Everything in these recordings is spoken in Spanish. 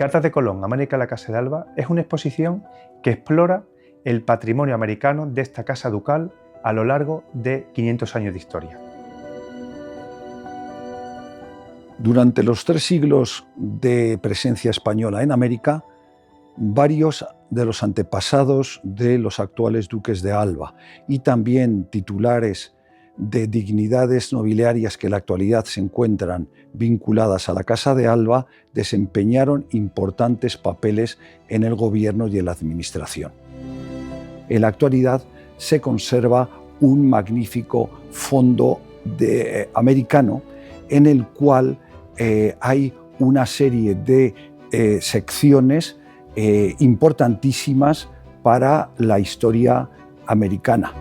Cartas de Colón, América en la Casa de Alba es una exposición que explora el patrimonio americano de esta casa ducal a lo largo de 500 años de historia. Durante los 3 siglos de presencia española en América, varios de los antepasados de los actuales duques de Alba y también titulares de dignidades nobiliarias que en la actualidad se encuentran vinculadas a la Casa de Alba desempeñaron importantes papeles en el gobierno y en la administración. En la actualidad se conserva un magnífico fondo americano en el cual hay una serie de secciones importantísimas para la historia americana.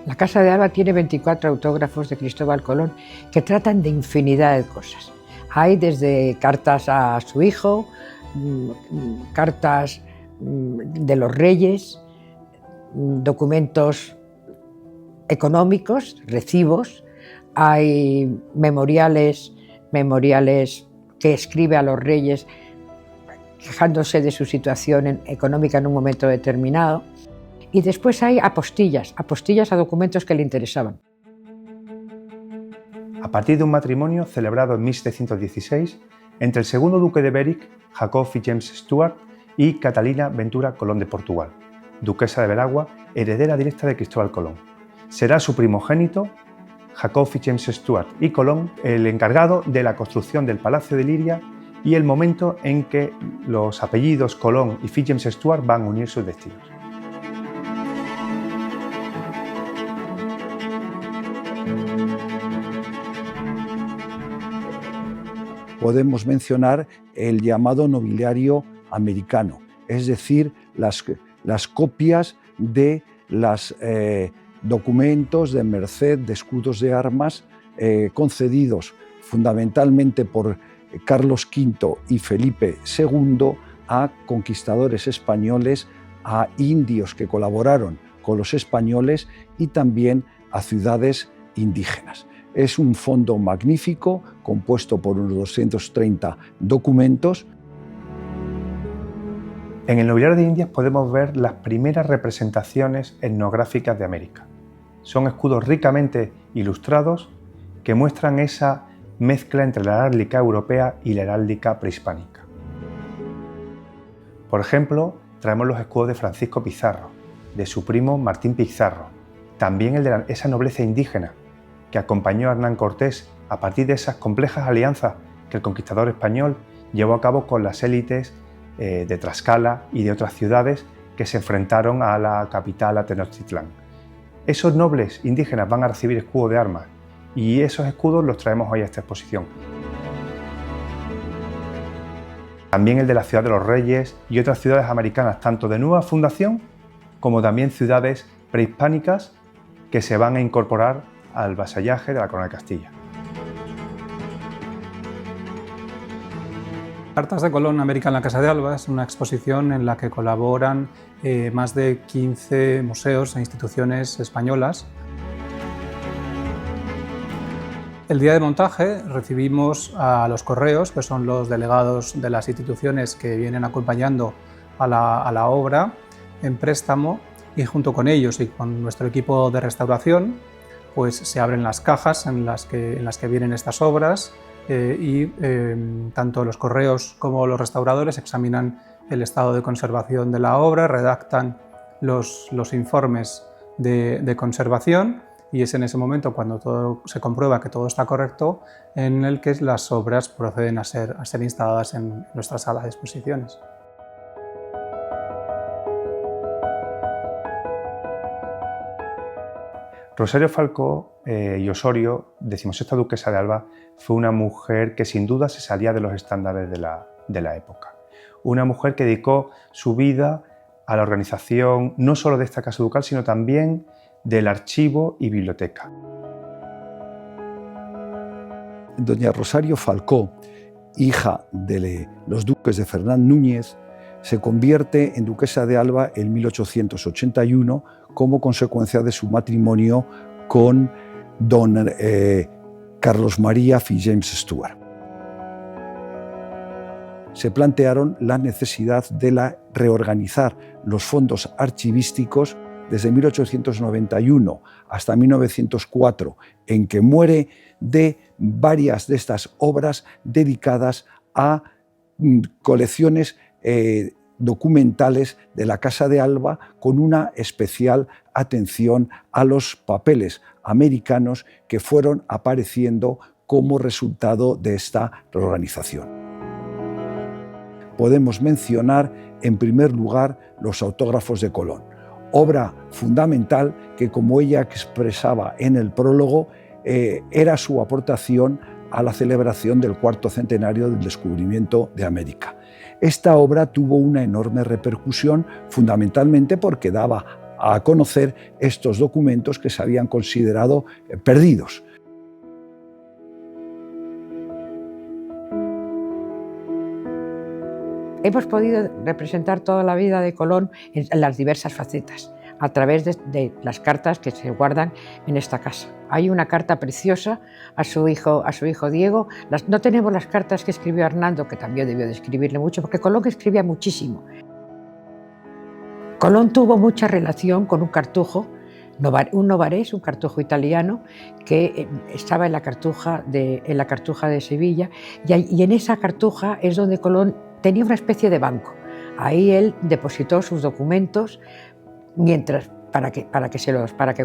La Casa de Alba tiene 24 autógrafos de Cristóbal Colón que tratan de infinidad de cosas. Hay desde cartas a su hijo, cartas de los reyes, documentos económicos, recibos, hay memoriales que escribe a los reyes quejándose de su situación económica en un momento determinado. Y después hay apostillas a documentos que le interesaban. A partir de un matrimonio celebrado en 1716 entre el segundo duque de Berwick, Jacob Fitz-James Stuart, y Catalina Ventura Colón de Portugal, duquesa de Veragua, heredera directa de Cristóbal Colón. Será su primogénito, Jacob Fitz-James Stuart y Colón, el encargado de la construcción del Palacio de Liria y el momento en que los apellidos Colón y Fitz-James Stuart van a unir sus destinos. Podemos mencionar el llamado nobiliario americano, es decir, las copias de los documentos de merced de escudos de armas concedidos fundamentalmente por Carlos V y Felipe II a conquistadores españoles, a indios que colaboraron con los españoles y también a ciudades indígenas. Es un fondo magnífico, compuesto por unos 230 documentos. En el nobiliario de Indias podemos ver las primeras representaciones etnográficas de América. Son escudos ricamente ilustrados que muestran esa mezcla entre la heráldica europea y la heráldica prehispánica. Por ejemplo, traemos los escudos de Francisco Pizarro, de su primo Martín Pizarro, también el de esa nobleza indígena que acompañó a Hernán Cortés a partir de esas complejas alianzas que el conquistador español llevó a cabo con las élites de Tlaxcala y de otras ciudades que se enfrentaron a la capital, a Tenochtitlán. Esos nobles indígenas van a recibir escudos de armas y esos escudos los traemos hoy a esta exposición. También el de la Ciudad de los Reyes y otras ciudades americanas, tanto de nueva fundación como también ciudades prehispánicas que se van a incorporar al vasallaje de la Corona de Castilla. Cartas de Colón, América en la Casa de Alba es una exposición en la que colaboran más de 15 museos e instituciones españolas. El día de montaje recibimos a los correos, que son los delegados de las instituciones que vienen acompañando a la obra en préstamo, y junto con ellos y con nuestro equipo de restauración pues se abren las cajas en las que vienen estas obras y tanto los correos como los restauradores examinan el estado de conservación de la obra, redactan los informes de conservación, y es en ese momento cuando todo se comprueba que todo está correcto en el que las obras proceden a ser instaladas en nuestra sala de exposiciones. Rosario Falcó y Osorio, decimosexta duquesa de Alba, fue una mujer que sin duda se salía de los estándares de la época. Una mujer que dedicó su vida a la organización no solo de esta casa ducal, sino también del archivo y biblioteca. Doña Rosario Falcó, hija de los duques de Fernán Núñez, se convierte en duquesa de Alba en 1881 como consecuencia de su matrimonio con don Carlos María Fitz-James Stuart. se plantearon la necesidad de reorganizar los fondos archivísticos desde 1891 hasta 1904, en que muere, de varias de estas obras dedicadas a colecciones documentales de la Casa de Alba, con una especial atención a los papeles americanos que fueron apareciendo como resultado de esta reorganización. Podemos mencionar, en primer lugar, los autógrafos de Colón, obra fundamental que, como ella expresaba en el prólogo, era su aportación a la celebración del cuarto centenario del descubrimiento de América. Esta obra tuvo una enorme repercusión, fundamentalmente porque daba a conocer estos documentos que se habían considerado perdidos. Hemos podido representar toda la vida de Colón en las diversas facetas, a través de las cartas que se guardan en esta casa. Hay una carta preciosa a su hijo Diego. No tenemos las cartas que escribió Hernando, que también debió de escribirle mucho, porque Colón escribía muchísimo. Colón tuvo mucha relación con un cartujo, un novarés, un cartujo italiano, que estaba en la cartuja de Sevilla, y en esa cartuja es donde Colón tenía una especie de banco. Ahí él depositó sus documentos, para que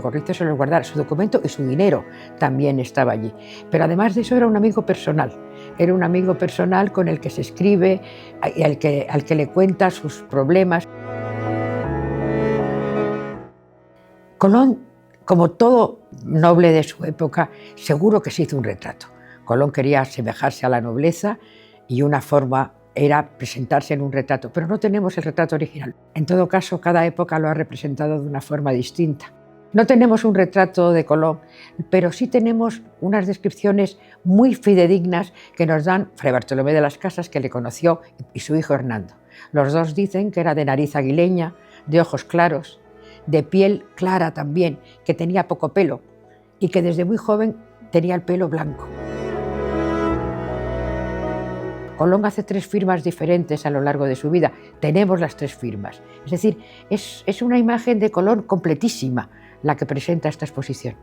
Corrientes se los guardara. Su documento y su dinero también estaba allí. Pero además de eso era un amigo personal. Era un amigo personal con el que se escribe, al que le cuenta sus problemas. Colón, como todo noble de su época, seguro que se hizo un retrato. Colón quería asemejarse a la nobleza y una forma era presentarse en un retrato, pero no tenemos el retrato original. En todo caso, cada época lo ha representado de una forma distinta. No tenemos un retrato de Colón, pero sí tenemos unas descripciones muy fidedignas que nos dan Fray Bartolomé de las Casas, que le conoció, y su hijo Hernando. Los dos dicen que era de nariz aguileña, de ojos claros, de piel clara también, que tenía poco pelo y que desde muy joven tenía el pelo blanco. Colón hace 3 firmas diferentes a lo largo de su vida. Tenemos las 3 firmas. Es decir, es una imagen de Colón completísima la que presenta esta exposición.